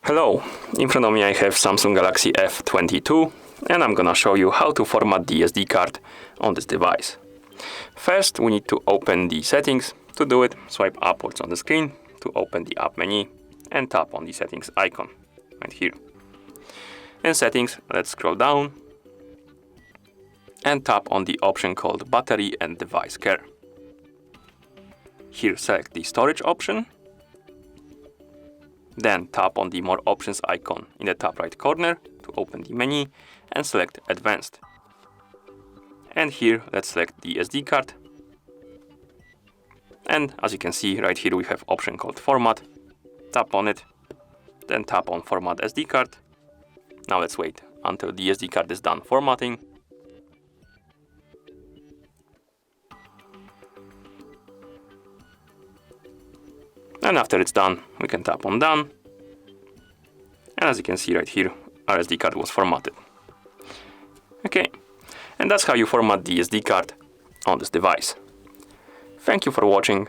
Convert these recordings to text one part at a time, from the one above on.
Hello, in front of me I have Samsung Galaxy F22 and I'm gonna show you how to format the SD card on this device. First we need to open the settings. To do it, swipe upwards on the screen to open the app menu and tap on the settings icon right here. In settings, let's scroll down and tap on the option called battery and device care. Here select the storage option. Then tap on the more options icon in the top right corner to open the menu and select advanced. And here let's select the SD card. And as you can see right here we have option called format. Tap on it, then tap on format SD card. Now let's wait until the SD card is done formatting. And after it's done, we can tap on done. And as you can see right here, our SD card was formatted. Okay, and that's how you format the SD card on this device. Thank you for watching.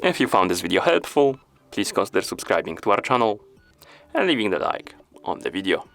If you found this video helpful, please consider subscribing to our channel and leaving the like on the video.